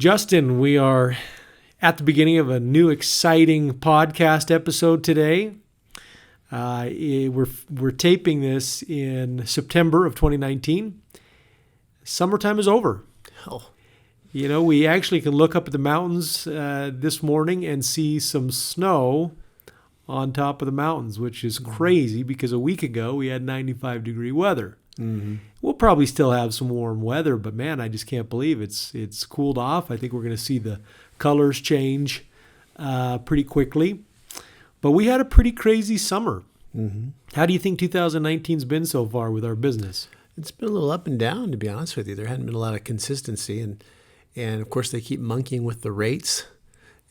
Justin, we are at the beginning of a new exciting podcast episode today. We're taping this in September of 2019. Summertime is over. Oh. You know, we actually can look up at the mountains this morning and see some snow on top of the mountains, which is crazy because a week ago we had 95-degree weather. Mm-hmm. We'll probably still have some warm weather, but man, I just can't believe it's cooled off. I think we're going to see the colors change pretty quickly. But we had a pretty crazy summer. Mm-hmm. How do you think 2019's been so far with our business? It's been a little up and down, to be honest with you. There hadn't been a lot of consistency, and of course they keep monkeying with the rates.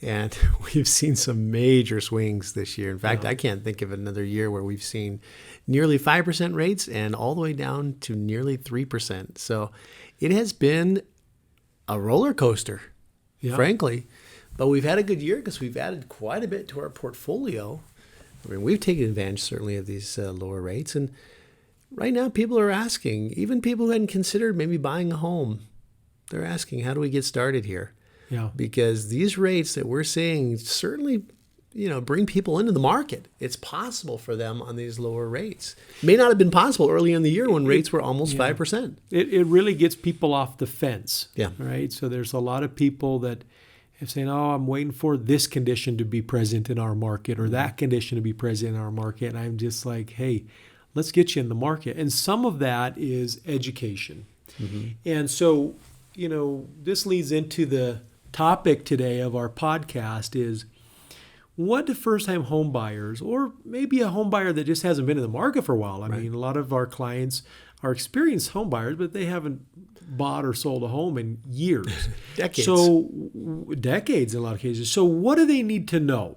And we've seen some major swings this year. In fact, I can't think of another year where we've seen nearly 5% rates and all the way down to nearly 3%. So it has been a roller coaster, frankly. But we've had a good year because we've added quite a bit to our portfolio. I mean, we've taken advantage, certainly, of these lower rates. And right now, people are asking, even people who hadn't considered maybe buying a home, they're asking, how do we get started here? Yeah. Because these rates that we're seeing certainly, bring people into the market. It's possible for them on these lower rates. It may not have been possible early in the year when rates were almost 5%. It really gets people off the fence. Yeah. Right? So there's a lot of people that have saying, oh, I'm waiting for this condition to be present in our market or that condition to be present in our market. And I'm just like, hey, let's get you in the market. And some of that is education. Mm-hmm. And so, this leads into the topic today of our podcast is what do first-time home buyers, or maybe a home buyer that just hasn't been in the market for a while. I mean, a lot of our clients are experienced home buyers, but they haven't bought or sold a home in years. Decades. So decades in a lot of cases. So what do they need to know?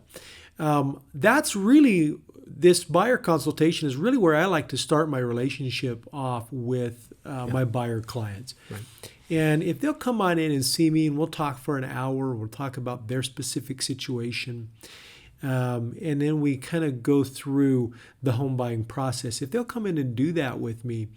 That's really, this buyer consultation is really where I like to start my relationship off with my buyer clients. Right. And if they'll come on in and see me and we'll talk for an hour, we'll talk about their specific situation. And then we kind of go through the home buying process. If they'll come in and do that with me,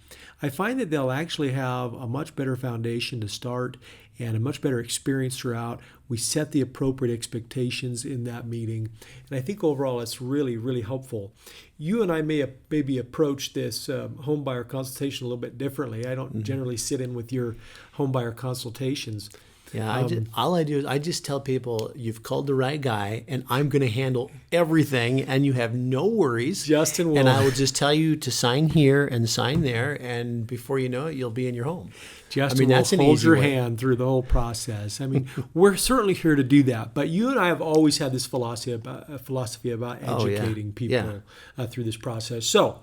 I find that they'll actually have a much better foundation to start and a much better experience throughout. We set the appropriate expectations in that meeting. And I think overall it's really, really helpful. You and I may maybe approach this home buyer consultation a little bit differently. I don't generally sit in with your home buyer consultations. Yeah, all I do is I just tell people, you've called the right guy, and I'm going to handle everything, and you have no worries. Justin will. And I will just tell you to sign here and sign there, and before you know it, you'll be in your home. Justin will hold your hand through the whole process. I mean, we're certainly here to do that, but you and I have always had this philosophy about educating people through this process. So,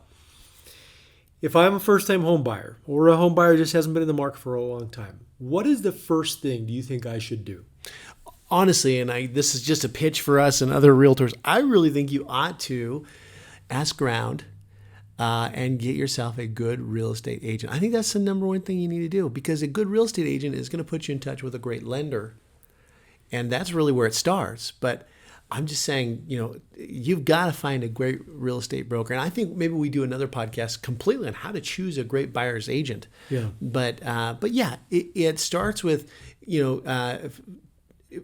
if I'm a first-time home buyer or a home buyer just hasn't been in the market for a long time, what is the first thing do you think I should do? Honestly, and this is just a pitch for us and other realtors, I really think you ought to ask around and get yourself a good real estate agent. I think that's the number one thing you need to do, because a good real estate agent is going to put you in touch with a great lender, and that's really where it starts. But I'm just saying, you've got to find a great real estate broker. And I think maybe we do another podcast completely on how to choose a great buyer's agent. Yeah. But yeah, it starts with,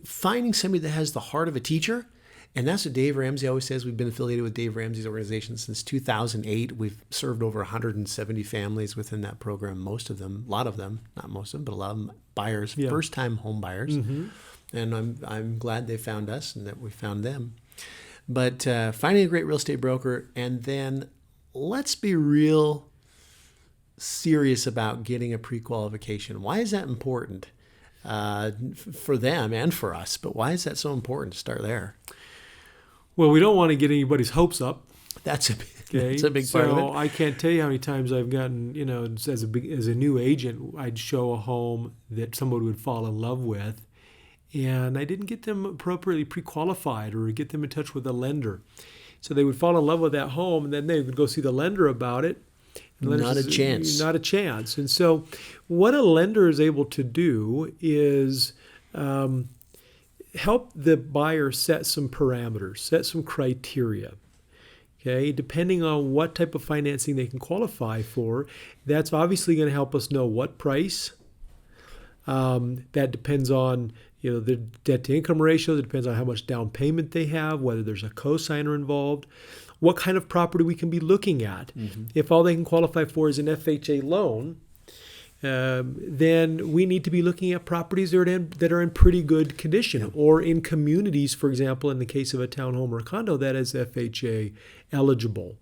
finding somebody that has the heart of a teacher. And that's what Dave Ramsey always says. We've been affiliated with Dave Ramsey's organization since 2008. We've served over 170 families within that program. Most of them, a lot of them, not most of them, but a lot of them buyers, first-time home buyers. Mm-hmm. And I'm glad they found us and that we found them. But finding a great real estate broker, and then let's be real serious about getting a pre-qualification. Why is that important for them and for us? But why is that so important to start there? Well, we don't want to get anybody's hopes up. That's a big part of it. So I can't tell you how many times I've gotten, as a new agent, I'd show a home that somebody would fall in love with, and I didn't get them appropriately pre-qualified or get them in touch with a lender. So they would fall in love with that home, and then they would go see the lender about it. Not a chance. Not a chance. And so what a lender is able to do is help the buyer set some parameters, set some criteria. Okay, depending on what type of financing they can qualify for, that's obviously going to help us know what price. That depends on, the debt to income ratio. It depends on how much down payment they have, whether there's a cosigner involved, what kind of property we can be looking at. If all they can qualify for is an FHA loan, then we need to be looking at properties that are in pretty good condition, or in communities, for example, in the case of a townhome or a condo, that is FHA eligible.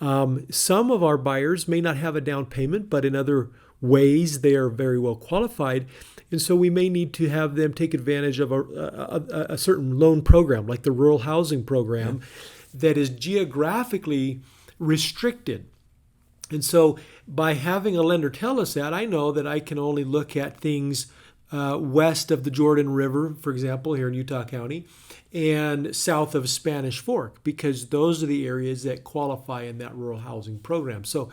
Some of our buyers may not have a down payment, but in other ways they are very well qualified. And so we may need to have them take advantage of a certain loan program, like the rural housing program, that is geographically restricted. And so by having a lender tell us that, I know that I can only look at things west of the Jordan River, for example, here in Utah County, and south of Spanish Fork, because those are the areas that qualify in that rural housing program. So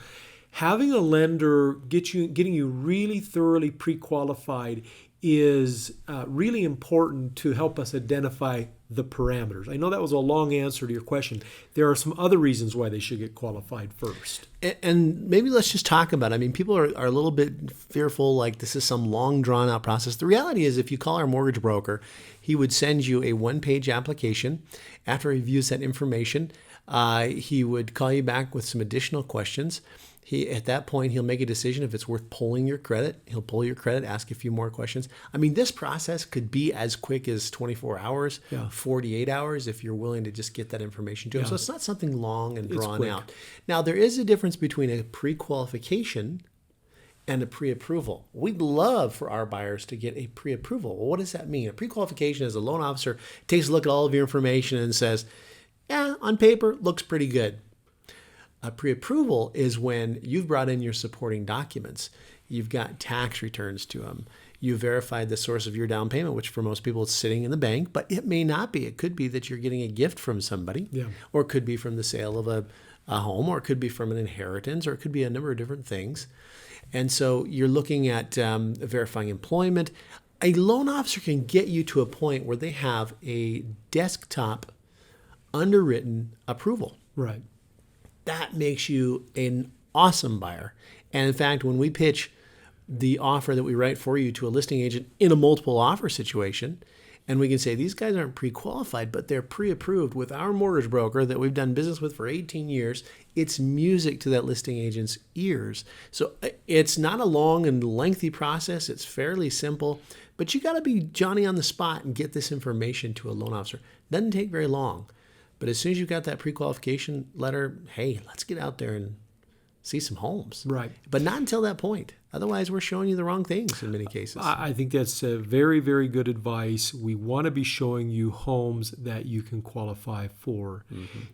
having a lender getting you really thoroughly pre-qualified is really important to help us identify the parameters. I know that was a long answer to your question. There are some other reasons why they should get qualified first. And maybe let's just talk about it. I mean, people are a little bit fearful, like this is some long drawn out process. The reality is, if you call our mortgage broker, he would send you a 1-page application. After he reviews that information, he would call you back with some additional questions. At that point, he'll make a decision if it's worth pulling your credit. He'll pull your credit, ask a few more questions. I mean, this process could be as quick as 24 hours, 48 hours, if you're willing to just get that information to him. So it's not something long and drawn out. Now, there is a difference between a pre-qualification and a pre-approval. We'd love for our buyers to get a pre-approval. Well, what does that mean? A pre-qualification is a loan officer takes a look at all of your information and says, yeah, on paper, looks pretty good. A pre-approval is when you've brought in your supporting documents. You've got tax returns to them. You verified the source of your down payment, which for most people is sitting in the bank, but it may not be. It could be that you're getting a gift from somebody, or it could be from the sale of a home, or it could be from an inheritance, or it could be a number of different things. And so you're looking at verifying employment. A loan officer can get you to a point where they have a desktop underwritten approval. Right. That makes you an awesome buyer. And in fact, when we pitch the offer that we write for you to a listing agent in a multiple offer situation, and we can say, these guys aren't pre-qualified, but they're pre-approved with our mortgage broker that we've done business with for 18 years, it's music to that listing agent's ears. So it's not a long and lengthy process. It's fairly simple, but you got to be Johnny on the spot and get this information to a loan officer. Doesn't take very long. But as soon as you got that pre-qualification letter, hey, let's get out there and see some homes. Right. But not until that point. Otherwise, we're showing you the wrong things in many cases. I think that's very, very good advice. We want to be showing you homes that you can qualify for.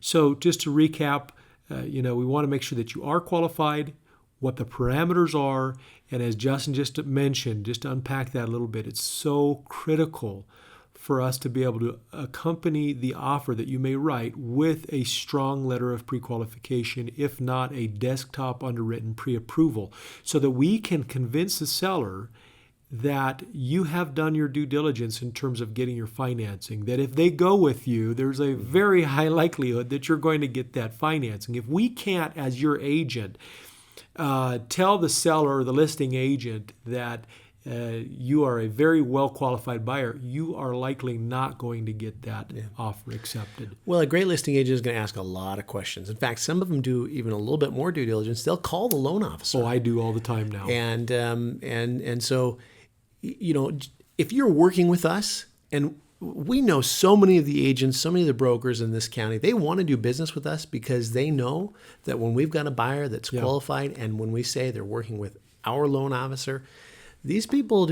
So just to recap, we want to make sure that you are qualified, what the parameters are, and as Justin just mentioned, just to unpack that a little bit, it's so critical for us to be able to accompany the offer that you may write with a strong letter of pre-qualification, if not a desktop underwritten pre-approval, so that we can convince the seller that you have done your due diligence in terms of getting your financing, that if they go with you, there's a very high likelihood that you're going to get that financing. If we can't, as your agent, tell the seller or the listing agent that you are a very well-qualified buyer, you are likely not going to get that offer accepted. Well, a great listing agent is going to ask a lot of questions. In fact, some of them do even a little bit more due diligence. They'll call the loan officer. Oh, I do all the time now. And so, if you're working with us, and we know so many of the agents, so many of the brokers in this county, they want to do business with us because they know that when we've got a buyer that's qualified, and when we say they're working with our loan officer, these people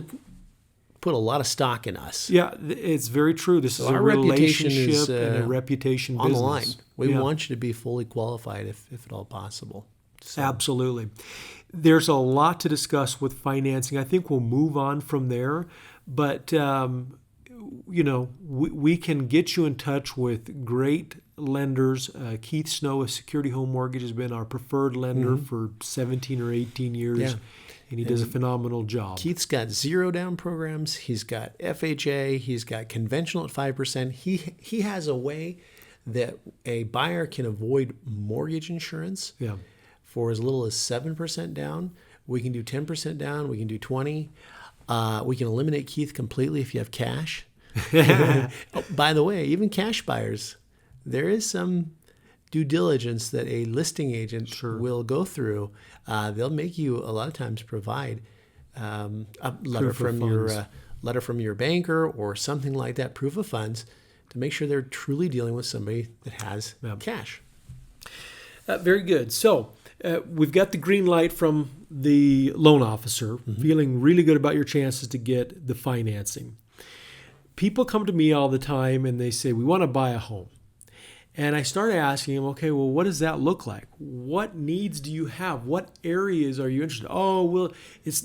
put a lot of stock in us. Yeah, it's very true. This is a relationship and a reputation on business. The line. We want you to be fully qualified if at all possible. So. Absolutely. There's a lot to discuss with financing. I think we'll move on from there. But, we can get you in touch with great lenders. Keith Snow of Security Home Mortgage has been our preferred lender for 17 or 18 years. Yeah. And he does a phenomenal job. Keith's got 0 down programs. He's got FHA. He's got conventional at 5%. He has a way that a buyer can avoid mortgage insurance for as little as 7% down. We can do 10% down. We can do 20%. We can eliminate Keith completely if you have cash. Oh, by the way, even cash buyers, there is some due diligence that a listing agent will go through. They'll make you a lot of times provide a letter letter from your banker or something like that, proof of funds, to make sure they're truly dealing with somebody that has cash. Very good. So we've got the green light from the loan officer, feeling really good about your chances to get the financing. People come to me all the time and they say, we want to buy a home. And I started asking them, okay, well, what does that look like? What needs do you have? What areas are you interested in? Oh, well,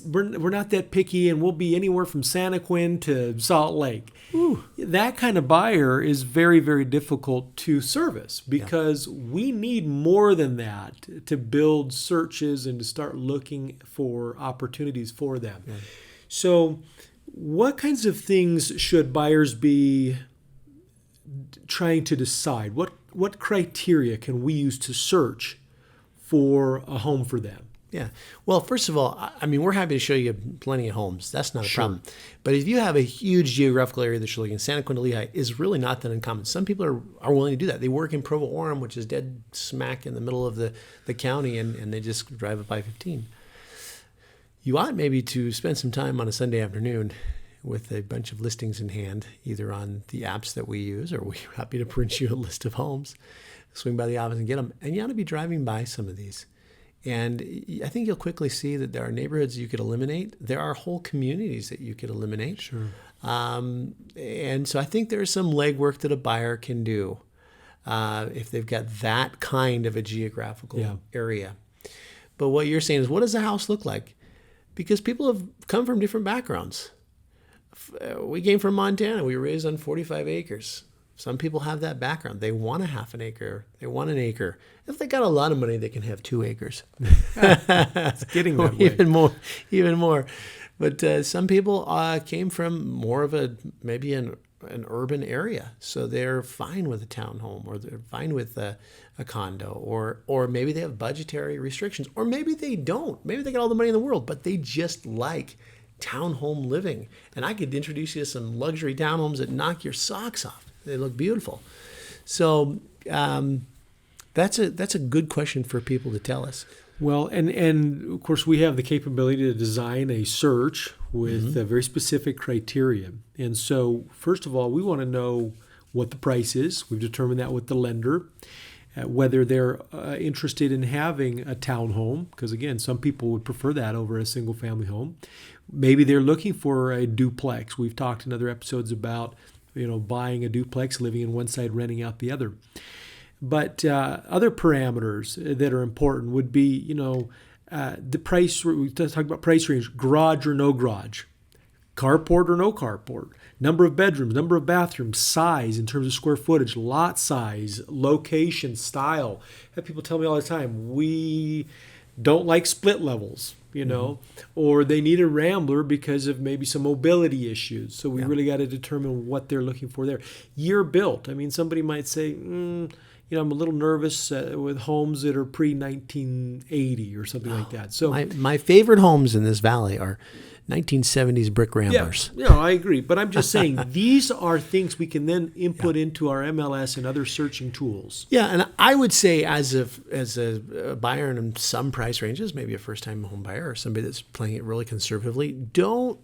we're not that picky, and we'll be anywhere from Santa Quin to Salt Lake. Ooh. That kind of buyer is very, very difficult to service because we need more than that to build searches and to start looking for opportunities for them. Yeah. So what kinds of things should buyers be trying to decide? What criteria can we use to search for a home for them? Yeah. Well, first of all, I mean, we're happy to show you plenty of homes. That's not a problem. But if you have a huge geographical area that you're looking at, Santa Quin to Lehigh is really not that uncommon. Some people are willing to do that. They work in Provo Orem, which is dead smack in the middle of the county, and they just drive up I-15. You ought maybe to spend some time on a Sunday afternoon with a bunch of listings in hand, either on the apps that we use, or we're happy to print you a list of homes. Swing by the office and get them. And you ought to be driving by some of these. And I think you'll quickly see that there are neighborhoods you could eliminate. There are whole communities that you could eliminate. Sure. And so I think there's some legwork that a buyer can do if they've got that kind of a geographical area. But what you're saying is, what does a house look like? Because people have come from different backgrounds. We came from Montana. We were raised on 45 acres. Some people have that background. They want a half an acre. They want an acre. If they got a lot of money, they can have 2 acres. It's getting that way. Even more. But some people came from more of maybe an urban area. So they're fine with a townhome, or they're fine with a condo, or maybe they have budgetary restrictions, or maybe they don't. Maybe they got all the money in the world, but they just like townhome living. And I could introduce you to some luxury townhomes that knock your socks off. They look beautiful. So that's a good question for people to tell us. Well, and of course we have the capability to design a search with a very specific criteria. And so first of all, we want to know what the price is. We've determined that with the lender. Whether they're interested in having a townhome, because again, some people would prefer that over a single family home. Maybe they're looking for a duplex. We've talked in other episodes about buying a duplex, living in one side, renting out the other. But other parameters that are important would be, the price. We talk about price range: garage or no garage, carport or no carport, number of bedrooms, number of bathrooms, size in terms of square footage, lot size, location, style. I have people tell me all the time, we don't like split levels, or they need a rambler because of maybe some mobility issues. So we really got to determine what they're looking for there. Year built. I mean, somebody might say, I'm a little nervous with homes that are pre-1980 or something like that. So my favorite homes in this valley are 1970s brick ramblers. Yeah, I agree. But I'm just saying these are things we can then input into our MLS and other searching tools. Yeah, and I would say as a buyer in some price ranges, maybe a first-time home buyer or somebody that's playing it really conservatively, don't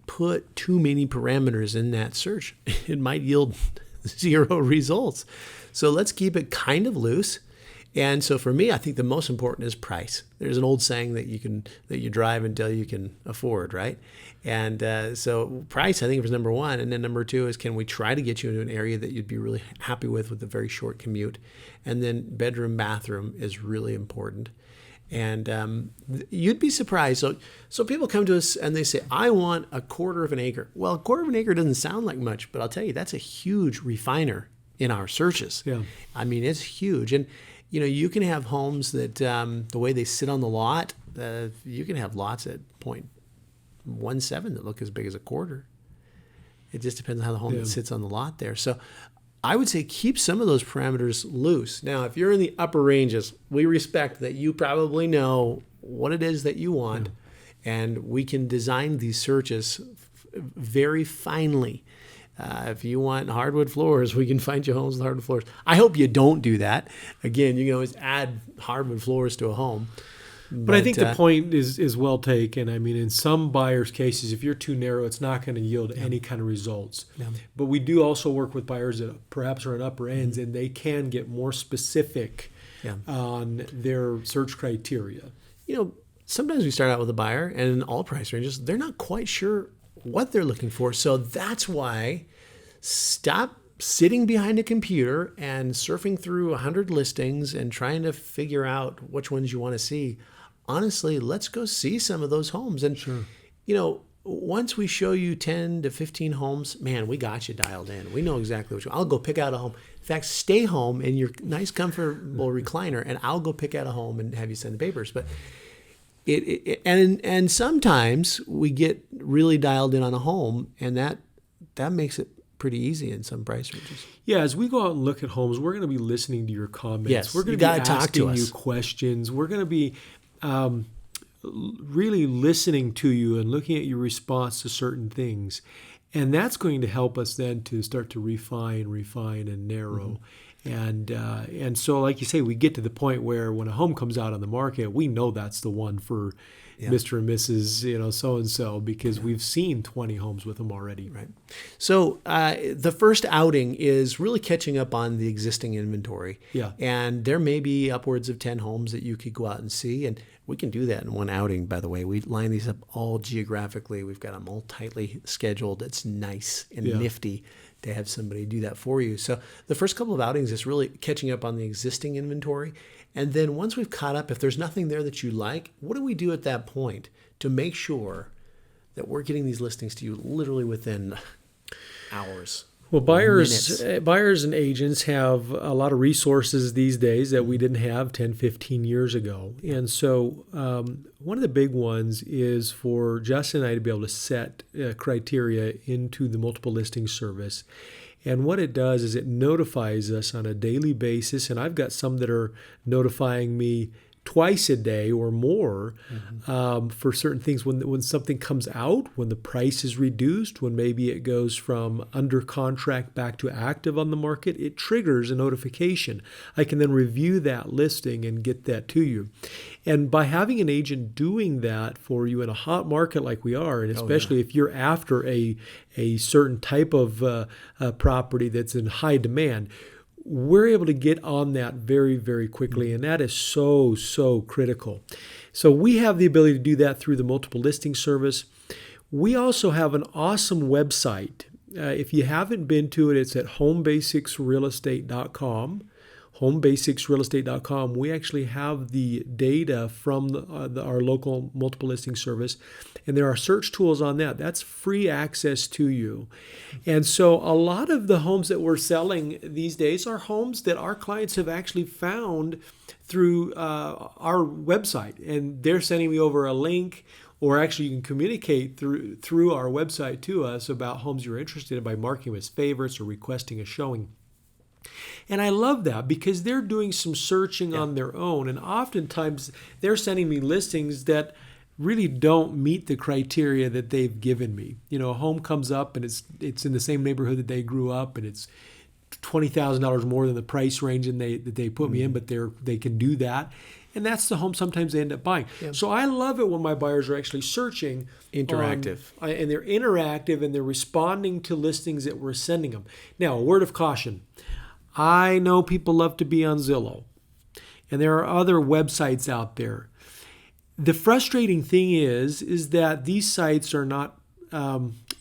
put too many parameters in that search. It might yield 0 results. So let's keep it kind of loose. And so for me, I think the most important is price. There's an old saying that you drive until you can afford, right? And so price, I think, is number one. And then number 2 is, can we try to get you into an area that you'd be really happy with a very short commute? And then bedroom, bathroom is really important. And you'd be surprised. So people come to us and they say, I want a 1/4 of an acre. Well, a 1/4 of an acre doesn't sound like much, but I'll tell you, that's a huge refiner in our searches. Yeah. I mean, it's huge. And you can have homes that the way they sit on the lot, you can have lots at 0.17 that look as big as a 1/4. It just depends on how the home sits on the lot there. So I would say keep some of those parameters loose. Now, if you're in the upper ranges, we respect that you probably know what it is that you want. And we can design these searches very finely. If you want hardwood floors, we can find you homes with hardwood floors. I hope you don't do that. Again, you can always add hardwood floors to a home. But I think the point is well taken. I mean, in some buyers' cases, if you're too narrow, it's not going to yield any kind of results. Yeah. But we do also work with buyers that perhaps are on upper ends, and they can get more specific on their search criteria. Sometimes we start out with a buyer, and in all price ranges, they're not quite sure what they're looking for. So that's why stop sitting behind a computer and surfing through 100 listings and trying to figure out which ones you want to see. Honestly, let's go see some of those homes. And, once we show you 10 to 15 homes, man, we got you dialed in. We know exactly what I'll go pick out a home. In fact, stay home in your nice, comfortable recliner, and I'll go pick out a home and have you send the papers. But and sometimes we get really dialed in on a home, and that makes it pretty easy in some price ranges. Yeah, as we go out and look at homes, we're going to be listening to your comments. Yes, we're going to be asking you questions. We're going to be really listening to you and looking at your response to certain things. And that's going to help us then to start to refine and narrow. And so, like you say, we get to the point where when a home comes out on the market, we know that's the one for Mr. and Mrs. So-and-so, because we've seen 20 homes with them already. Right. So the first outing is really catching up on the existing inventory. Yeah. And there may be upwards of 10 homes that you could go out and see. And we can do that in one outing, by the way. We line these up all geographically. We've got them all tightly scheduled. It's nice and nifty to have somebody do that for you. So the first couple of outings is really catching up on the existing inventory. And then once we've caught up, if there's nothing there that you like, what do we do at that point to make sure that we're getting these listings to you literally within hours? Well, buyers and agents have a lot of resources these days that we didn't have 10, 15 years ago. And so one of the big ones is for Justin and I to be able to set criteria into the multiple listing service. And what it does is it notifies us on a daily basis, and I've got some that are notifying me twice a day or more for certain things. When something comes out, when the price is reduced, when maybe it goes from under contract back to active on the market, it triggers a notification. I can then review that listing and get that to you. And by having an agent doing that for you in a hot market like we are, and especially if you're after a certain type of property that's in high demand, we're able to get on that very, very quickly, and that is so, so critical. So we have the ability to do that through the multiple listing service. We also have an awesome website. If you haven't been to it, it's at homebasicsrealestate.com. homebasicsrealestate.com. We actually have the data from our local multiple listing service, and there are search tools on that. That's free access to you. And so a lot of the homes that we're selling these days are homes that our clients have actually found through our website, and they're sending me over a link, or actually you can communicate through our website to us about homes you're interested in by marking them as favorites or requesting a showing. And I love that because they're doing some searching on their own, and oftentimes they're sending me listings that really don't meet the criteria that they've given me. A home comes up and it's in the same neighborhood that they grew up, and it's $20,000 more than the price range that they put me in, but they can do that. And that's the home sometimes they end up buying. Yeah. So I love it when my buyers are actually searching. Interactive. And they're interactive, and they're responding to listings that we're sending them. Now, a word of caution. I know people love to be on Zillow, and there are other websites out there. The frustrating thing is that these sites are not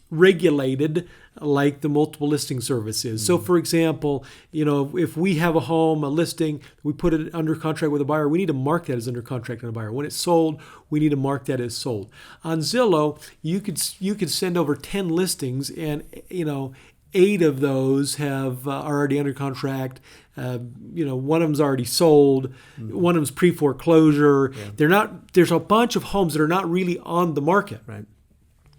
regulated like the multiple listing service is. So, for example, if we have a home, a listing, we put it under contract with a buyer, we need to mark that as under contract on a buyer. When it's sold, we need to mark that as sold. On Zillow, you could send over 10 listings, and 8 of those are already under contract. One of them's already sold. One of them's pre-foreclosure. Yeah. There's a bunch of homes that are not really on the market. Right.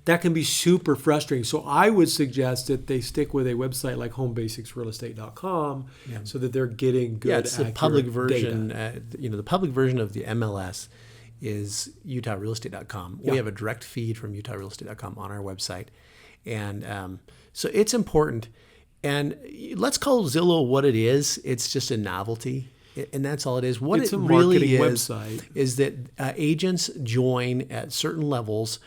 That can be super frustrating. So I would suggest that they stick with a website like homebasicsrealestate.com so that they're getting good, it's the public version. data. The public version of the MLS is utahrealestate.com. Yeah. We have a direct feed from utahrealestate.com on our website. And so it's important. And let's call Zillow what it is. It's just a novelty. And that's all it is. What It's it a really marketing is, website. is that agents join at certain levels.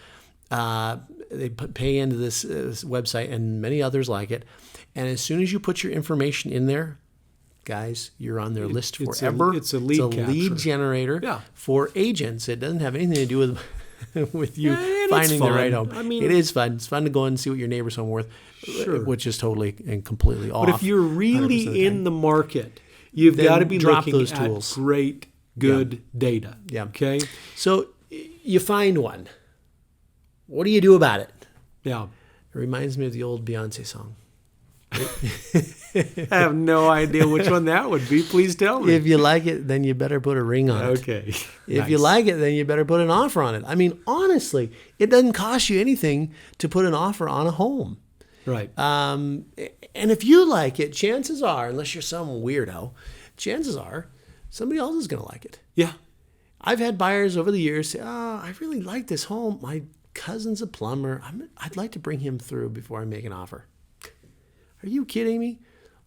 They pay into this website and many others like it. And as soon as you put your information in there, guys, you're on their list forever. It's a lead capture. Generator for agents. It doesn't have anything to do with you And finding it's the right fun. home. I mean, it is fun. It's fun to go and see what your neighbor's home worth, which is totally and completely off. But if you're really in the market, you've Then got to be drop looking those at tools. great, good data. Yeah. Okay. So you find one. What do you do about it? Yeah. It reminds me of the old Beyonce song. I have no idea which one that would be. Please tell me. If you like it, then you better put a ring on it. Okay. If you like it, then you better put an offer on it. I mean, honestly, it doesn't cost you anything to put an offer on a home. Right. And if you like it, chances are, unless you're some weirdo, chances are somebody else is going to like it. Yeah. I've had buyers over the years say, I really like this home. My cousin's a plumber. I'd like to bring him through before I make an offer. Are you kidding me?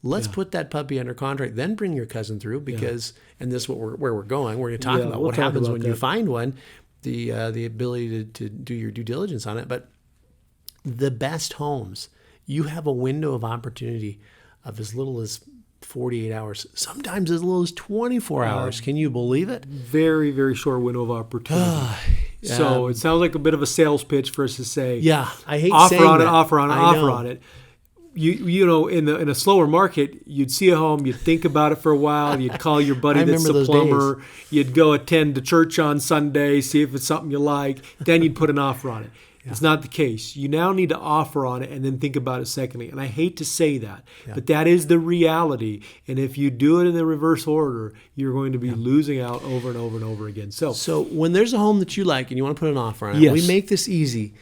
Let's put that puppy under contract, then bring your cousin through because, and this is where we're going. We're going to talk about what happens when you find one, the ability to do your due diligence on it. But the best homes, you have a window of opportunity of as little as 48 hours, sometimes as little as 24 hours. Can you believe it? Very, very short window of opportunity. So it sounds like a bit of a sales pitch for us to say, I hate offer saying on that. it, offer on it, I offer know. on it. You know, in a slower market, you'd see a home, you'd think about it for a while, you'd call your buddy that's remember a those plumber, you'd go attend to church on Sunday, see if it's something you like, then you'd put an offer on it. It's not the case. You now need to offer on it and then think about it secondly. And I hate to say that, but that is the reality. And if you do it in the reverse order, you're going to be losing out over and over and over again. So when there's a home that you like and you want to put an offer on it, we make this easy.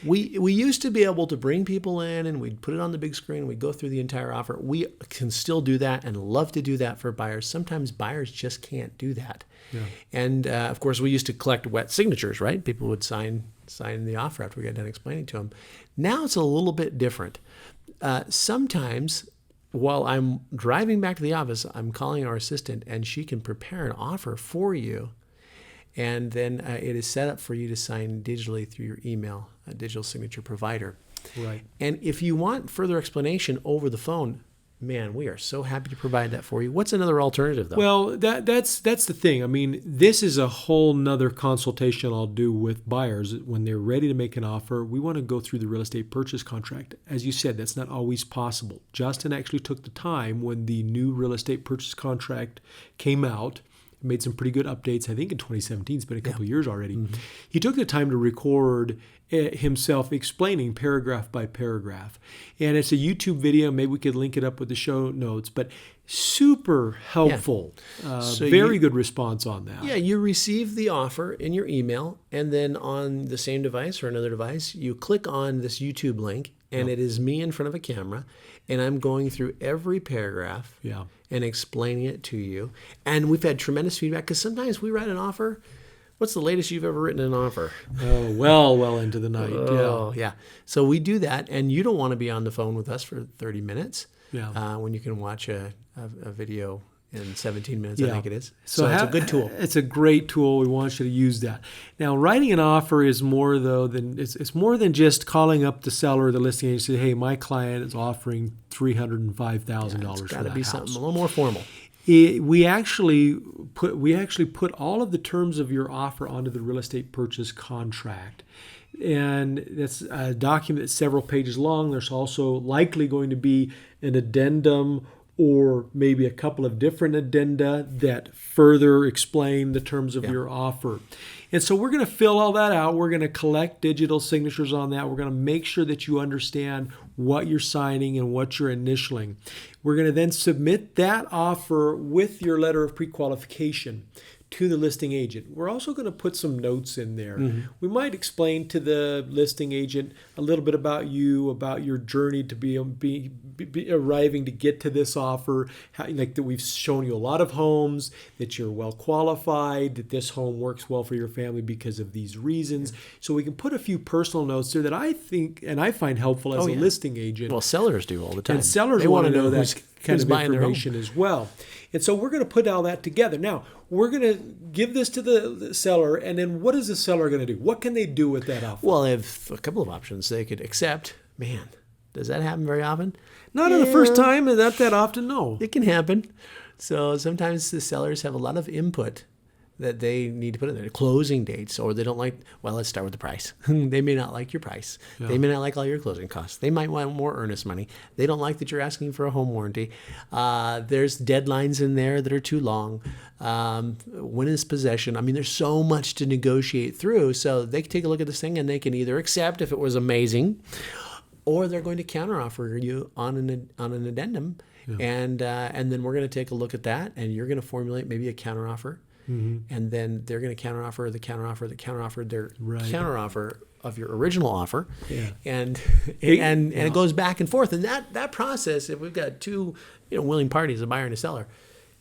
We used to be able to bring people in and we'd put it on the big screen and we'd go through the entire offer. We can still do that and love to do that for buyers. Sometimes buyers just can't do that. Yeah. And of course, we used to collect wet signatures, right? People would sign the offer after we got done explaining to them. Now it's a little bit different. Sometimes while I'm driving back to the office, I'm calling our assistant and she can prepare an offer for you. And then it is set up for you to sign digitally through your email, a digital signature provider. Right. And if you want further explanation over the phone, man, we are so happy to provide that for you. What's another alternative, though? Well, that's the thing. I mean, this is a whole nother consultation I'll do with buyers when they're ready to make an offer. We want to go through the real estate purchase contract. As you said, that's not always possible. Justin actually took the time when the new real estate purchase contract came out, made some pretty good updates, I think in 2017. It's been a couple of years already. Mm-hmm. He took the time to record himself explaining paragraph by paragraph. And it's a YouTube video. Maybe we could link it up with the show notes. But super helpful. So very good response on that. Yeah, you receive the offer in your email. And then on the same device or another device, you click on this YouTube link. And it is me in front of a camera. And I'm going through every paragraph and explaining it to you. And we've had tremendous feedback because sometimes we write an offer. What's the latest you've ever written an offer? Oh, well into the night. Yeah. So we do that. And you don't want to be on the phone with us for 30 minutes when you can watch a video in 17 minutes, I think it is. So it's a good tool. It's a great tool. We want you to use that. Now, writing an offer is more than it's more than just calling up the seller or the listing agent and say, "Hey, my client is offering $305,000 for that house." It's got to be something a little more formal. We actually put all of the terms of your offer onto the real estate purchase contract. And that's a document that's several pages long. There's also likely going to be an addendum or maybe a couple of different addenda that further explain the terms of your offer. And so we're going to fill all that out. We're going to collect digital signatures on that. We're going to make sure that you understand what you're signing and what you're initialing. We're going to then submit that offer with your letter of pre-qualification to the listing agent. We're also going to put some notes in there. Mm-hmm. We might explain to the listing agent a little bit about you, about your journey to be arriving to get to this offer, how, like that we've shown you a lot of homes, that you're well qualified, that this home works well for your family because of these reasons. So we can put a few personal notes there that I think and I find helpful as a listing agent. Well, sellers do all the time. And sellers they want to know who's that kind of buying their home. information as well. And so we're going to put all that together. Now, we're going to give this to the seller, and then what is the seller going to do? What can they do with that offer? Well, they have a couple of options. They could accept. Man, does that happen very often? Not in the first time, and not that often, no. It can happen. So sometimes the sellers have a lot of input that they need to put in there. Closing dates, or they don't like, well, let's start with the price. They may not like your price. Yeah. They may not like all your closing costs. They might want more earnest money. They don't like that you're asking for a home warranty. There's deadlines in there that are too long. When is possession? I mean, there's so much to negotiate through. So they can take a look at this thing and they can either accept if it was amazing, or they're going to counteroffer you on an addendum. Yeah. And then we're going to take a look at that, and you're going to formulate maybe a counteroffer. Mm-hmm. And then they're going to counteroffer their counteroffer of your original offer. Yeah. And it goes back and forth. And that process, if we've got two willing parties, a buyer and a seller,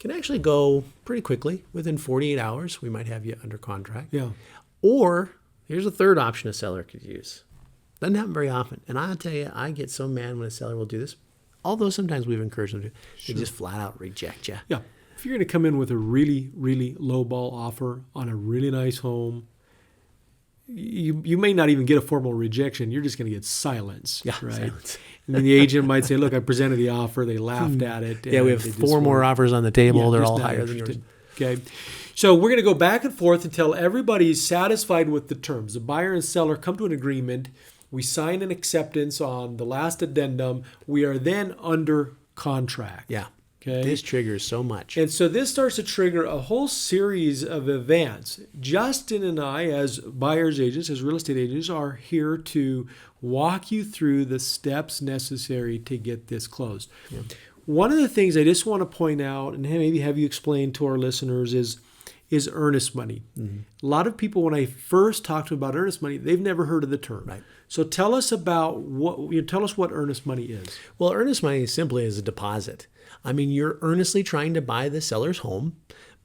can actually go pretty quickly. Within 48 hours, we might have you under contract. Yeah. Or here's a third option a seller could use. Doesn't happen very often. And I'll tell you, I get so mad when a seller will do this. Although sometimes we've encouraged them to. They just flat out reject you. Yeah. If you're going to come in with a really, really low ball offer on a really nice home, you may not even get a formal rejection. You're just going to get silence, right? Silence. And then the agent might say, look, I presented the offer. They laughed at it. Yeah, we have 4 more offers on the table. Yeah, they're all higher than yours. Okay. So we're going to go back and forth until everybody's satisfied with the terms. The buyer and seller come to an agreement. We sign an acceptance on the last addendum. We are then under contract. Yeah. Okay. This triggers so much. And so this starts to trigger a whole series of events. Justin and I, as buyer's agents, as real estate agents, are here to walk you through the steps necessary to get this closed. Yeah. One of the things I just want to point out, and maybe have you explain to our listeners, is earnest money. Mm-hmm. A lot of people, when I first talk to them about earnest money, they've never heard of the term. Right. So tell us about what earnest money is. Well, earnest money simply is a deposit. I mean, you're earnestly trying to buy the seller's home,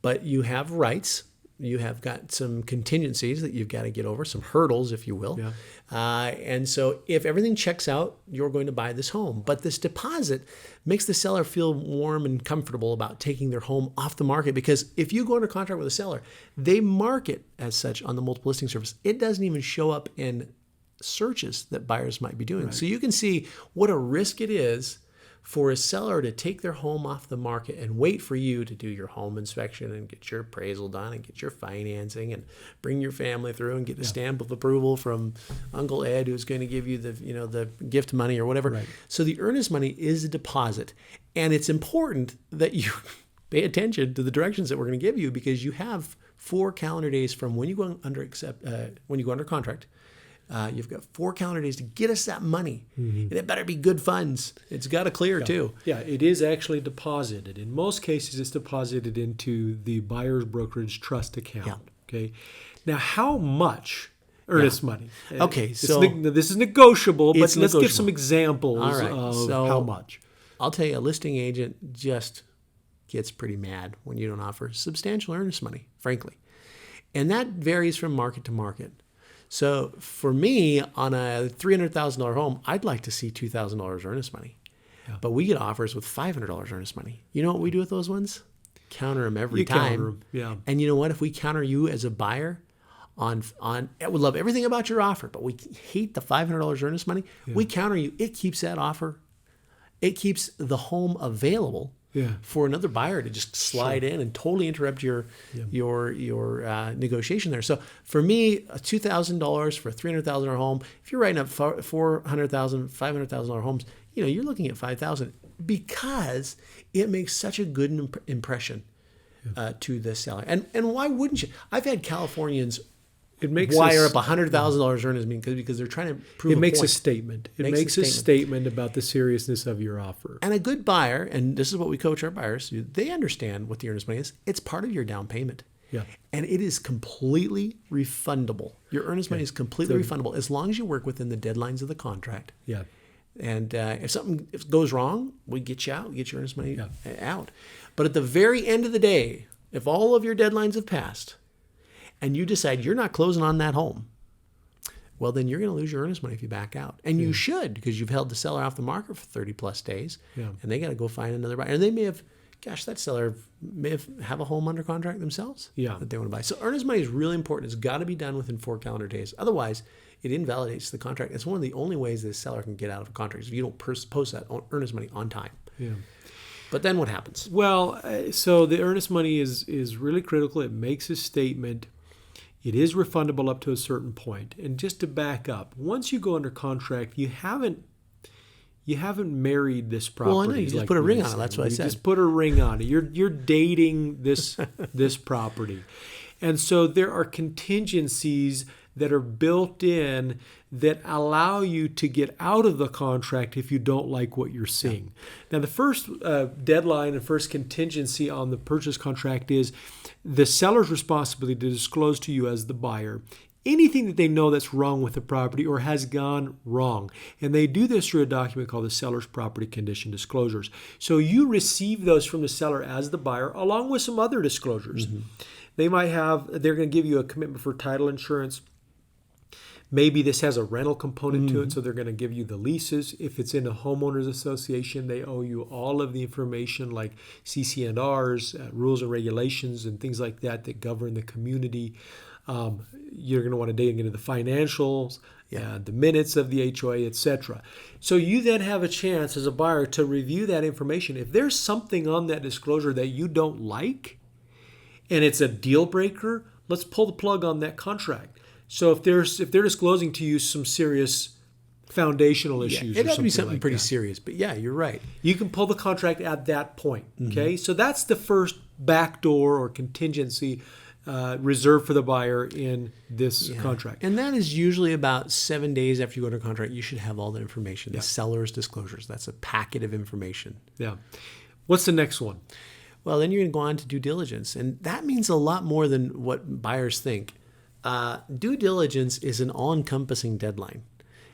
but you have rights. You have got some contingencies that you've got to get over, some hurdles, if you will. Yeah. And so if everything checks out, you're going to buy this home. But this deposit makes the seller feel warm and comfortable about taking their home off the market, because if you go under contract with a seller, they mark it as such on the multiple listing service. It doesn't even show up in searches that buyers might be doing. Right. So you can see what a risk it is for a seller to take their home off the market and wait for you to do your home inspection and get your appraisal done and get your financing and bring your family through and get a stamp of approval from Uncle Ed, who's going to give you the gift money or whatever. Right. So the earnest money is a deposit, and it's important that you pay attention to the directions that we're going to give you, because you have 4 calendar days from when you go under contract. You've got 4 calendar days to get us that money. Mm-hmm. And it better be good funds. It's got to clear too. Yeah, it is actually deposited. In most cases, it's deposited into the buyer's brokerage trust account. Yeah. Okay. Now, how much earnest money? Okay, so this is negotiable, but let's give some examples of how much. I'll tell you, a listing agent just gets pretty mad when you don't offer substantial earnest money, frankly. And that varies from market to market. So for me, on a $300,000 home, I'd like to see $2,000 earnest money. Yeah. But we get offers with $500 earnest money. You know what we do with those ones? Counter them every time. Counter them. Yeah. And you know what? If we counter you as a buyer on we love everything about your offer, but we hate the $500 earnest money, we counter you. It keeps that offer. It keeps the home available. Yeah. For another buyer to just slide in and totally interrupt your negotiation there. So for me, $2,000 for a $300,000 home, if you're writing up $400,000, $500,000 homes, you're looking at $5,000, because it makes such a good impression to the seller. And why wouldn't you? I've had Californians wire up $100,000 earnest money because they're trying to prove it makes a statement. It makes a statement about the seriousness of your offer. And a good buyer, and this is what we coach our buyers to do, they understand what the earnest money is. It's part of your down payment. Yeah. And it is completely refundable. Your earnest money is completely refundable as long as you work within the deadlines of the contract. Yeah. And if something goes wrong, we get you out, get your earnest money out. But at the very end of the day, if all of your deadlines have passed and you decide you're not closing on that home, well, then you're going to lose your earnest money if you back out. And you should, because you've held the seller off the market for 30 plus days. Yeah. And they got to go find another buyer. And they may have, that seller may have a home under contract themselves that they want to buy. So earnest money is really important. It's got to be done within 4 calendar days. Otherwise, it invalidates the contract. It's one of the only ways the seller can get out of a contract is if you don't post that earnest money on time. Yeah. But then what happens? Well, so the earnest money is really critical. It makes a statement. It is refundable up to a certain point. And just to back up, once you go under contract, you haven't married this property. Well, I know, you just put a ring on it. That's what I said. You just put a ring on it. You're dating this property. And so there are contingencies that are built in that allow you to get out of the contract if you don't like what you're seeing. Now, the first deadline and first contingency on the purchase contract is the seller's responsibility to disclose to you as the buyer anything that they know that's wrong with the property or has gone wrong. And they do this through a document called the seller's property condition disclosures. So you receive those from the seller as the buyer along with some other disclosures. They're going to give you a commitment for title insurance. Maybe this has a rental component to it, so they're going to give you the leases. If it's in a homeowners association, they owe you all of the information like CC&Rs, rules and regulations, and things like that govern the community. You're going to want to dig into the financials, the minutes of the HOA, etc. So you then have a chance as a buyer to review that information. If there's something on that disclosure that you don't like, and it's a deal breaker, let's pull the plug on that contract. So if they're disclosing to you some serious foundational issues, it has to be something like pretty that, serious. But yeah, you're right. you can pull the contract at that point. Okay, so that's the first backdoor or contingency reserved for the buyer in this contract. And that is usually about 7 days after you go to contract. You should have all the information, the seller's disclosures. That's a packet of information. Yeah. What's the next one? Well, then you're going to go on to due diligence, and that means a lot more than what buyers think. Due diligence is an all-encompassing deadline.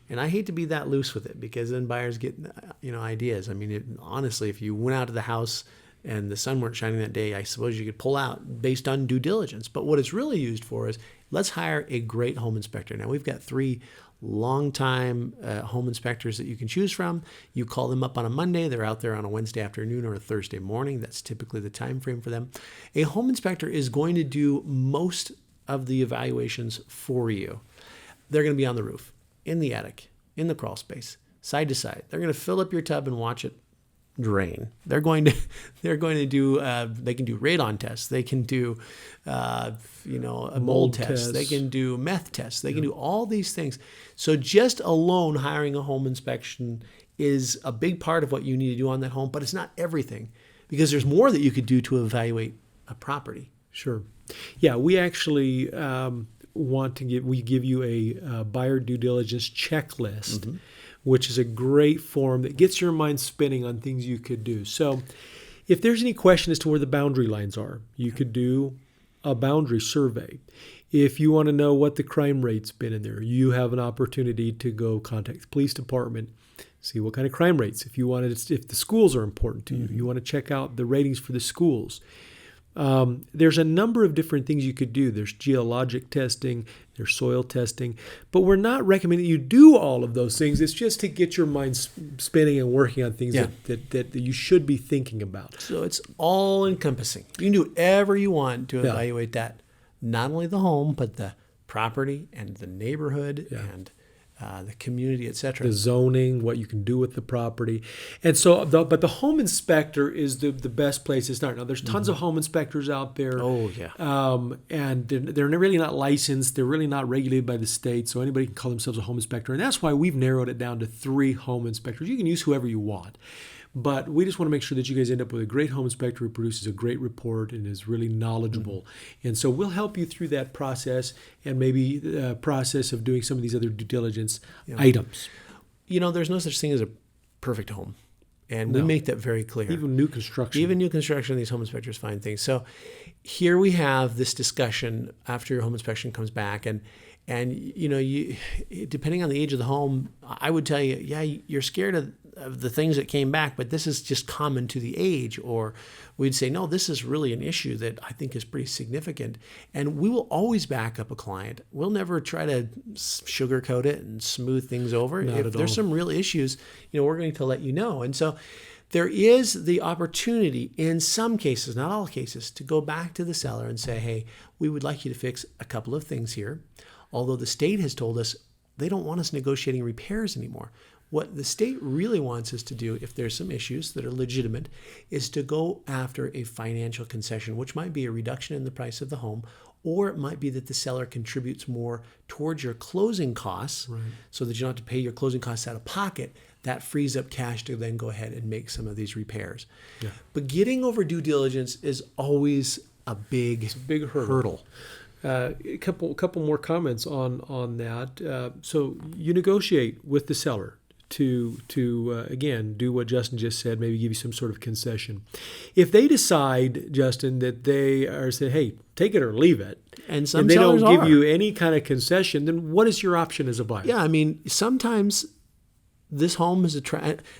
And I hate to be that loose with it because then buyers get, ideas. I mean, honestly, if you went out to the house and the sun weren't shining that day, I suppose you could pull out based on due diligence. But what it's really used for is let's hire a great home inspector. Now, we've got 3 longtime home inspectors that you can choose from. You call them up on a Monday. They're out there on a Wednesday afternoon or a Thursday morning. That's typically the time frame for them. A home inspector is going to do most of the evaluations for you. They're going to be on the roof, in the attic, in the crawl space, side to side. They're going to fill up your tub and watch it drain. They're going to do they can do radon tests. They can do a mold test. They can do meth tests. They can do all these things. So just alone hiring a home inspection is a big part of what you need to do on that home, but it's not everything because there's more that you could do to evaluate a property. Sure. Yeah, we actually give you a buyer due diligence checklist, which is a great form that gets your mind spinning on things you could do. So if there's any question as to where the boundary lines are, you could do a boundary survey. If you want to know what the crime rate's been in there, you have an opportunity to go contact the police department, see what kind of crime rates. If the schools are important to you, you want to check out the ratings for the schools. There's a number of different things you could do. There's geologic testing, there's soil testing, but we're not recommending you do all of those things. It's just to get your mind spinning and working on things that you should be thinking about. So it's all encompassing. You can do whatever you want to evaluate that, not only the home, but the property and the neighborhood and the community, etc. The zoning, what you can do with the property. And so, but the home inspector is the best place to start. Now, there's tons of home inspectors out there. Oh, yeah. And they're really not licensed. They're really not regulated by the state. So anybody can call themselves a home inspector. And that's why we've narrowed it down to 3 home inspectors. You can use whoever you want. But we just want to make sure that you guys end up with a great home inspector who produces a great report and is really knowledgeable. And so we'll help you through that process and maybe the process of doing some of these other due diligence items. There's no such thing as a perfect home. And we No. make that very clear. Even new construction. Even new construction, these home inspectors find things. So here we have this discussion after your home inspection comes back, and you depending on the age of the home, I would tell you, yeah, you're scared of the things that came back, but this is just common to the age. Or we'd say, no, this is really an issue that I think is pretty significant. And we will always back up a client. We'll never try to sugarcoat it and smooth things over. If there's some real issues, we're going to let you know. And so there is the opportunity in some cases, not all cases, to go back to the seller and say, hey, we would like you to fix a couple of things here. Although the state has told us they don't want us negotiating repairs anymore. What the state really wants us to do, if there's some issues that are legitimate, is to go after a financial concession, which might be a reduction in the price of the home, or it might be that the seller contributes more towards your closing costs, right, so that you don't have to pay your closing costs out of pocket. That frees up cash to then go ahead and make some of these repairs. Yeah. But getting over due diligence is always a big hurdle. A couple more comments on that. So you negotiate with the seller to again do what Justin just said. Maybe give you some sort of concession. If they decide, Justin, that they are saying, "Hey, take it or leave it," and some and they don't sellers give you any kind of concession, then what is your option as a buyer? Yeah, I mean, sometimes this home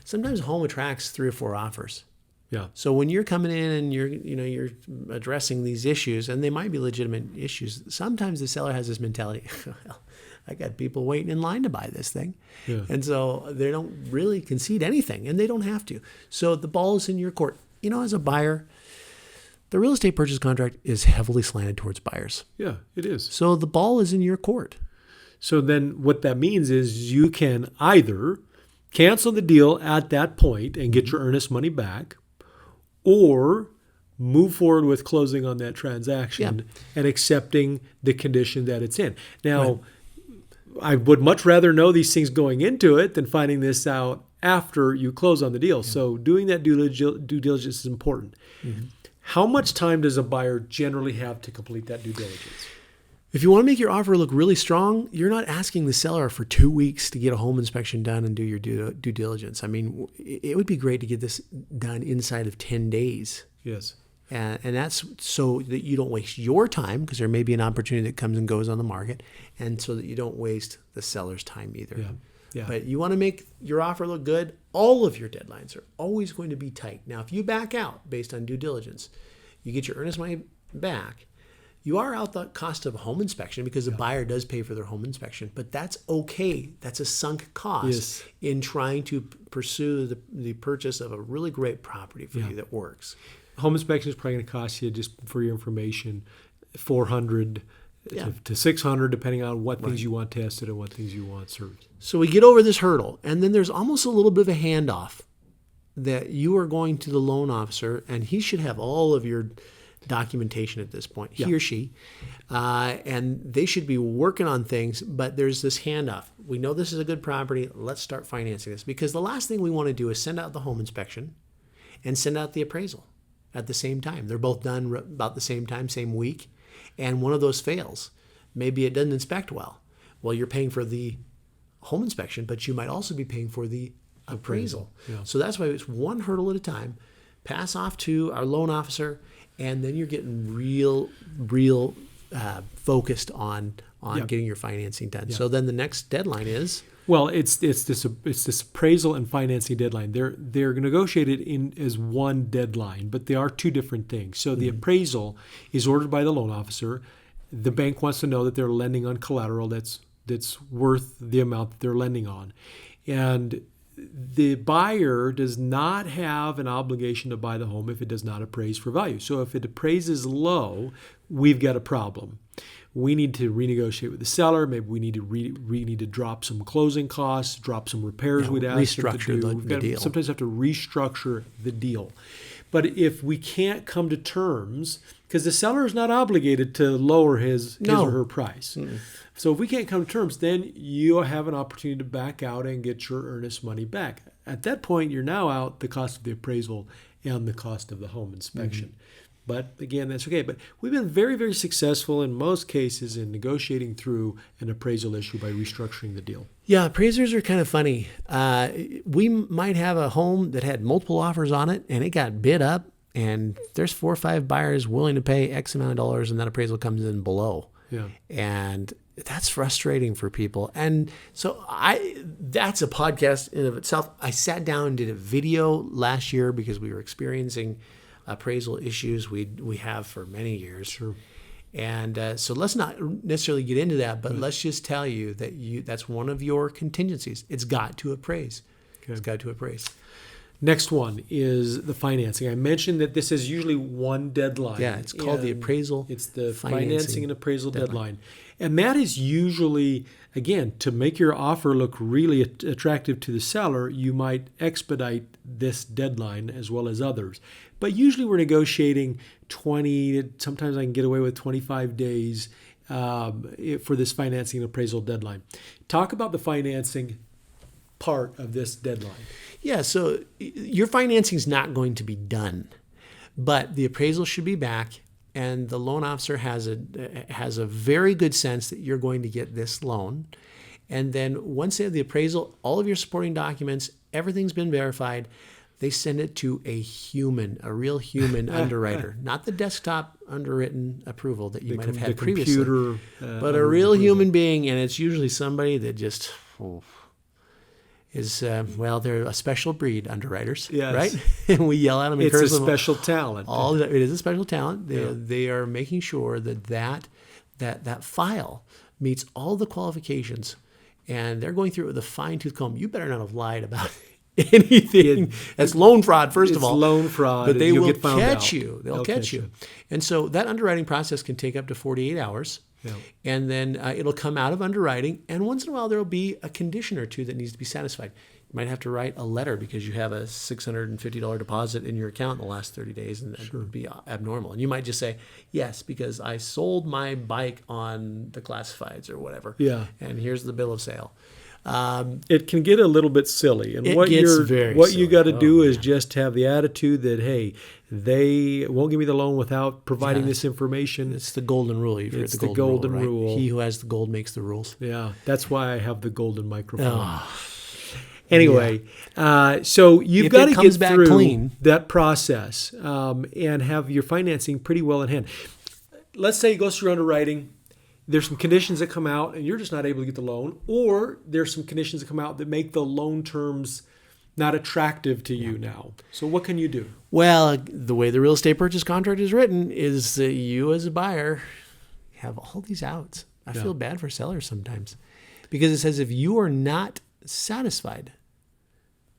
sometimes a home attracts 3 or 4 offers. Yeah. So when you're coming in and you're addressing these issues, and they might be legitimate issues, sometimes the seller has this mentality, well, I got people waiting in line to buy this thing. Yeah. And so they don't really concede anything, and they don't have to. So the ball is in your court. As a buyer, the real estate purchase contract is heavily slanted towards buyers. Yeah, it is. So the ball is in your court. So then what that means is you can either cancel the deal at that point and get your earnest money back, or move forward with closing on that transaction and accepting the condition that it's in. Now, right, I would much rather know these things going into it than finding this out after you close on the deal. Yeah. So doing that due diligence is important. Mm-hmm. How much time does a buyer generally have to complete that due diligence? If you want to make your offer look really strong, you're not asking the seller for 2 weeks to get a home inspection done and do your due diligence. I mean, it would be great to get this done inside of 10 days. Yes. And that's so that you don't waste your time, because there may be an opportunity that comes and goes on the market, and so that you don't waste the seller's time either. Yeah. Yeah. But you want to make your offer look good. All of your deadlines are always going to be tight. Now, if you back out based on due diligence, you get your earnest money back. You are out the cost of a home inspection, because the buyer does pay for their home inspection, but that's okay. That's a sunk cost in trying to pursue the purchase of a really great property for you that works. Home inspection is probably going to cost you, just for your information, $400 to $600, depending on what things you want tested and what things you want served. So we get over this hurdle, and then there's almost a little bit of a handoff that you are going to the loan officer, and he should have all of your documentation at this point, he or she, and they should be working on things, but there's this handoff. We know this is a good property. Let's start financing this, because the last thing we want to do is send out the home inspection and send out the appraisal at the same time. They're both done about the same time, same week, and one of those fails. Maybe it doesn't inspect well. Well, you're paying for the home inspection, but you might also be paying for the appraisal. Yeah. So that's why it's one hurdle at a time. Pass off to our loan officer, and then you're getting real focused on getting your financing done. Yeah. So then the next deadline is? Well, it's this appraisal and financing deadline. They're negotiated in as one deadline, but they are two different things. So the appraisal is ordered by the loan officer. The bank wants to know that they're lending on collateral that's worth the amount that they're lending on, and the buyer does not have an obligation to buy the home if it does not appraise for value. So if it appraises low, we've got a problem. We need to renegotiate with the seller. Maybe we need to drop some closing costs, drop some repairs we'd ask them to do. The deal. Sometimes have to restructure the deal. But if we can't come to terms, because the seller is not obligated to lower his or her price. Mm-mm. So if we can't come to terms, then you have an opportunity to back out and get your earnest money back. At that point, you're now out the cost of the appraisal and the cost of the home inspection. But again, that's okay. But we've been very, very successful in most cases in negotiating through an appraisal issue by restructuring the deal. Yeah, appraisers are kind of funny. We might have a home that had multiple offers on it and it got bid up, and there's 4 or 5 buyers willing to pay X amount of dollars, and that appraisal comes in below. Yeah. And that's frustrating for people. And so that's a podcast in of itself. I sat down and did a video last year because we were experiencing appraisal issues we have for many years. Sure. And so let's not necessarily get into that, but let's just tell you that that's one of your contingencies. It's got to appraise. Okay. It's got to appraise. Next one is the financing. I mentioned that this is usually one deadline. Yeah, it's called the appraisal. It's the financing and appraisal deadline. And that is usually, again, to make your offer look really attractive to the seller, you might expedite this deadline as well as others. But usually we're negotiating 20, sometimes I can get away with 25 days for this financing and appraisal deadline. Talk about the financing part of this deadline. Yeah, so your financing is not going to be done, but the appraisal should be back, and the loan officer has a very good sense that you're going to get this loan. And then once they have the appraisal, all of your supporting documents, everything's been verified, they send it to a real human underwriter, not the desktop underwritten approval that you might have had previously, but a real human being, and it's usually somebody that just is, they're a special breed, underwriters, yes. right? And we yell at them and curse them. It's a special talent. It is a special talent. They are making sure that file meets all the qualifications, and they're going through it with a fine-tooth comb. You better not have lied about anything. That's loan fraud, first of all. It's loan fraud. But they will get found catch out. you. They'll catch you. And so that underwriting process can take up to 48 hours. Yeah. And then it'll come out of underwriting. And once in a while, there will be a condition or two that needs to be satisfied. You might have to write a letter because you have a $650 deposit in your account in the last 30 days, and that would be abnormal. And you might just say, yes, because I sold my bike on the classifieds or whatever. Yeah. And here's the bill of sale. It can get a little bit silly, and what you got to do is just have the attitude that, hey, they won't give me the loan without providing this information. It's the golden rule. You've heard the golden rule. Right? He who has the gold makes the rules. Yeah, that's why I have the golden microphone. Anyway, so you've got to get through clean. That process and have your financing pretty well in hand. Let's say it goes through underwriting. There's some conditions that come out and you're just not able to get the loan, or there's some conditions that come out that make the loan terms not attractive to you now. So what can you do? Well, the way the real estate purchase contract is written is that you as a buyer have all these outs. I feel bad for sellers sometimes because it says if you are not satisfied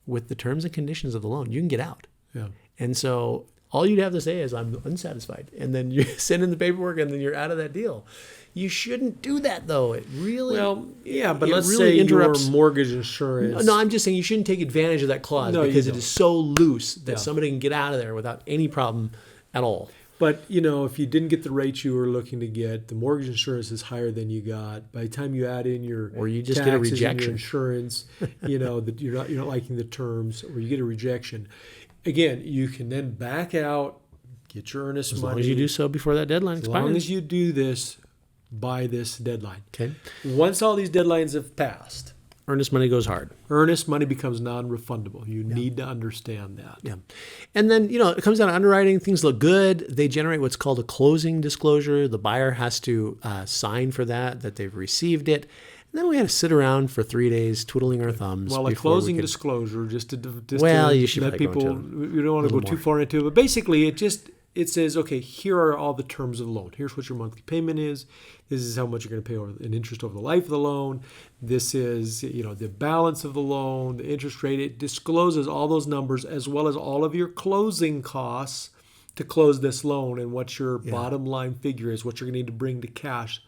with the terms and conditions of the loan, you can get out. Yeah. And so all you'd have to say is I'm unsatisfied. And then you send in the paperwork and then you're out of that deal. You shouldn't do that, though. It really but let's really say interrupts your mortgage insurance. No, I'm just saying you shouldn't take advantage of that clause because it is so loose that somebody can get out of there without any problem at all. But, if you didn't get the rate you were looking to get, the mortgage insurance is higher than you got. By the time you add in your or you just get a rejection, your insurance, that you're not liking the terms, or you get a rejection. Again, you can then back out, get your earnest money. As long as you do so before that deadline expires. As long as you do this by this deadline. Okay. Once all these deadlines have passed, earnest money goes hard. Earnest money becomes non-refundable. You need to understand that. Yeah. And then, it comes down to underwriting. Things look good. They generate what's called a closing disclosure. The buyer has to sign for that they've received it. And then we had to sit around for 3 days twiddling our thumbs. Well, a closing disclosure, just to you should let people, you don't want to go too far into it. But basically, it says, okay, here are all the terms of the loan. Here's what your monthly payment is. This is how much you're going to pay in interest over the life of the loan. This is, the balance of the loan, the interest rate. It discloses all those numbers as well as all of your closing costs to close this loan and what your bottom line figure is, what you're going to need to bring to cash.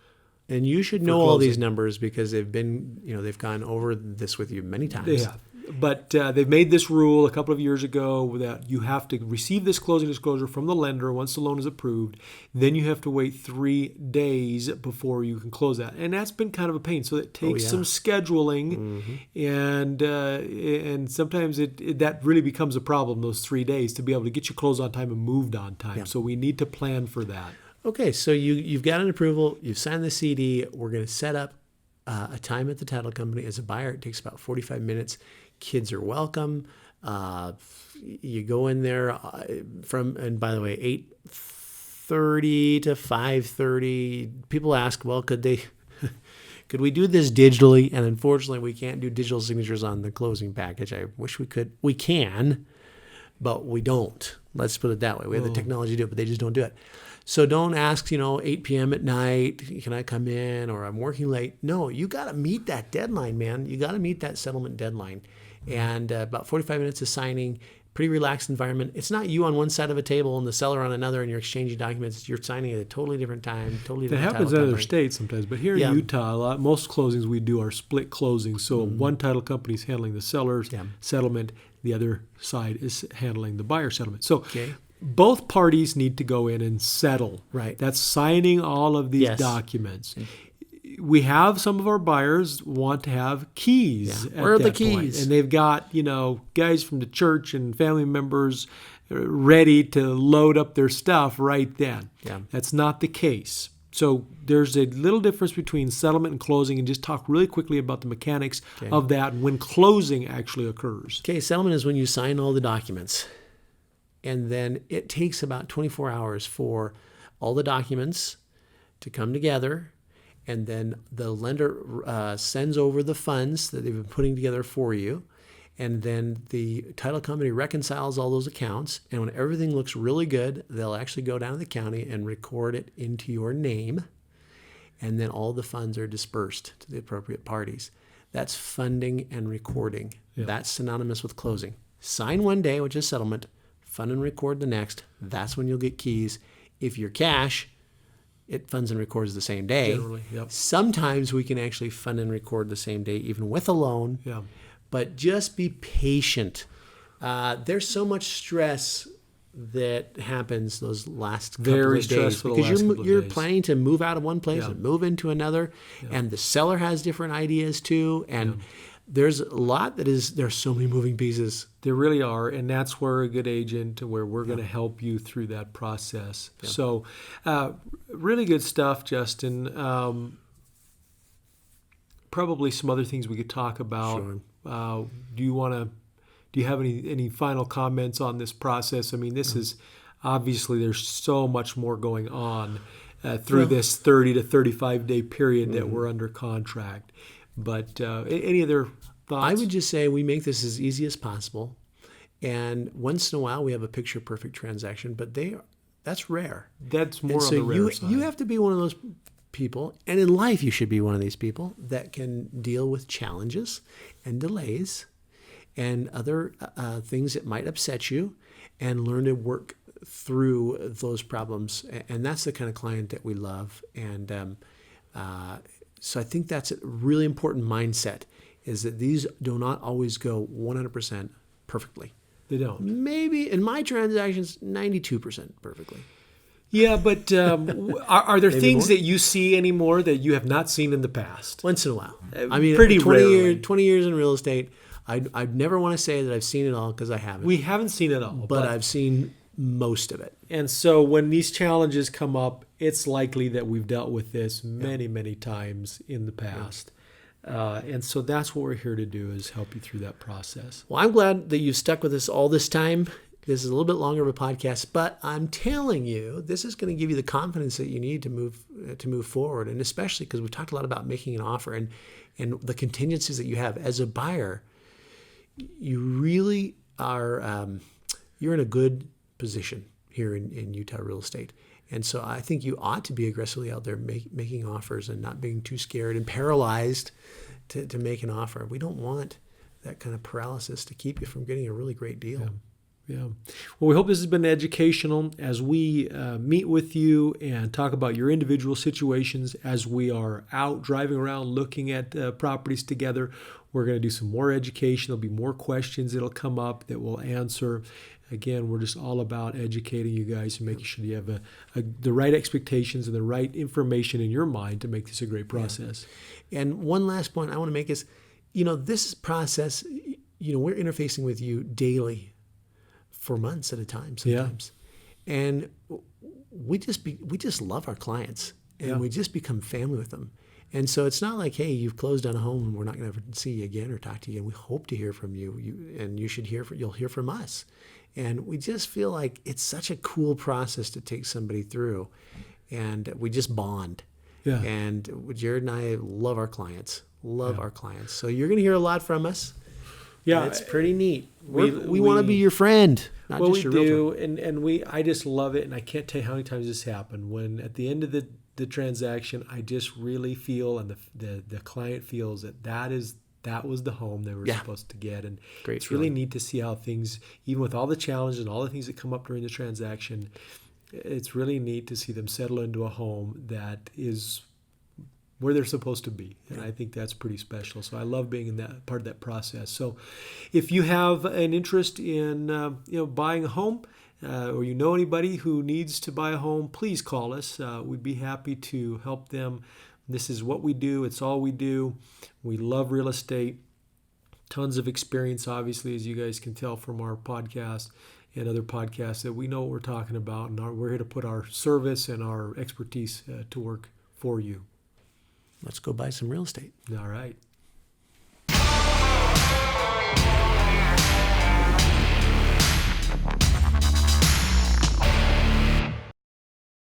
And you should know all these numbers because they've been, they've gone over this with you many times. They have. But they've made this rule a couple of years ago that you have to receive this closing disclosure from the lender once the loan is approved. Then you have to wait 3 days before you can close that, and that's been kind of a pain. So it takes some scheduling, and sometimes that really becomes a problem. Those 3 days to be able to get you closed on time and moved on time. So we need to plan for that. Okay, so you've got an approval. You've signed the CD. We're going to set up a time at the title company. As a buyer, it takes about 45 minutes. Kids are welcome. You go in there and by the way, 8:30 to 5:30. People ask, well, could we do this digitally? And unfortunately, we can't do digital signatures on the closing package. I wish we could. We can, but we don't. Let's put it that way. We have the technology to do it, but they just don't do it. So don't ask, 8 p.m. at night, can I come in, or I'm working late. No, you got to meet that deadline, man. You got to meet that settlement deadline. And about 45 minutes of signing, pretty relaxed environment. It's not you on one side of a table and the seller on another and you're exchanging documents. You're signing at a totally different time, totally different. That happens in other states sometimes, but here in Utah, most closings we do are split closings. So one title company is handling the seller's settlement, the other side is handling the buyer settlement. So both parties need to go in and settle. Right. That's signing all of these documents. We have some of our buyers want to have keys. Where are the keys? Point. And they've got, guys from the church and family members ready to load up their stuff right then. Yeah. That's not the case. So there's a little difference between settlement and closing, and just talk really quickly about the mechanics of that and when closing actually occurs. Okay, settlement is when you sign all the documents. And then it takes about 24 hours for all the documents to come together. And then the lender sends over the funds that they've been putting together for you. And then the title company reconciles all those accounts. And when everything looks really good, they'll actually go down to the county and record it into your name. And then all the funds are dispersed to the appropriate parties. That's funding and recording. Yeah. That's synonymous with closing. Sign one day, which is settlement. Fund and record the next. That's when you'll get keys. If you're cash, it funds and records the same day. Generally, yep. Sometimes we can actually fund and record the same day, even with a loan. Yeah. But just be patient. There's so much stress that happens those last couple of days because you're planning to move out of one place and move into another, and the seller has different ideas too, and there's a lot there's so many moving pieces. There really are, and that's where a good agent, where we're going to help you through that process. Yeah. So, really good stuff, Justin. Probably some other things we could talk about. Sure. Do you have any final comments on this process? I mean, this is obviously there's so much more going on through this 30 to 35 day period that we're under contract. But any other thoughts? I would just say we make this as easy as possible. And once in a while we have a picture perfect transaction, but that's rare. That's more on the rare side. You have to be one of those people, and in life you should be one of these people that can deal with challenges and delays and other things that might upset you and learn to work through those problems. And that's the kind of client that we love. And so I think that's a really important mindset, is that these do not always go 100% perfectly. They don't. Maybe in my transactions, 92% perfectly. Yeah, but are there things that you see anymore that you have not seen in the past? Once in a while. I mean, pretty 20 years in real estate, I'd never want to say that I've seen it all, because I haven't. We haven't seen it all. But I've seen most of it. And so when these challenges come up, it's likely that we've dealt with this many, many times in the past. And so that's what we're here to do, is help you through that process. Well, I'm glad that you've stuck with us all this time. This is a little bit longer of a podcast, but I'm telling you, this is going to give you the confidence that you need to move forward. And especially because we've talked a lot about making an offer and the contingencies that you have as a buyer. You really are, you're in a good position here in Utah real estate. And so I think you ought to be aggressively out there making offers and not being too scared and paralyzed to make an offer. We don't want that kind of paralysis to keep you from getting a really great deal. Yeah. Well, we hope this has been educational as we meet with you and talk about your individual situations as we are out driving around looking at properties together. We're going to do some more education. There'll be more questions that'll come up that we'll answer. Again, we're just all about educating you guys and making sure you have the right expectations and the right information in your mind to make this a great process. Yeah. And one last point I want to make is, this process, we're interfacing with you daily for months at a time sometimes. Yeah. And we just love our clients, and we just become family with them. And so it's not like, hey, you've closed on a home and we're not going to ever see you again or talk to you again. We hope to hear from you, and you'll hear from us. And we just feel like it's such a cool process to take somebody through, and we just bond. Yeah. And Jared and I love our clients. Our clients. So you're going to hear a lot from us. Yeah, it's pretty neat. We want to be your friend, not just your realtor. And I just love it, and I can't tell you how many times this happened. When at the end of the transaction, I just really feel, and the client feels that was the home they were supposed to get, and it's really neat to see how things, even with all the challenges and all the things that come up during the transaction, it's really neat to see them settle into a home that is where they're supposed to be. And I think that's pretty special. So I love being in that part of that process. So if you have an interest in buying a home, or you know anybody who needs to buy a home, please call us. We'd be happy to help them. This is what we do. It's all we do. We love real estate. Tons of experience, obviously, as you guys can tell from our podcast and other podcasts, that we know what we're talking about. And we're here to put our service and our expertise to work for you. Let's go buy some real estate. All right.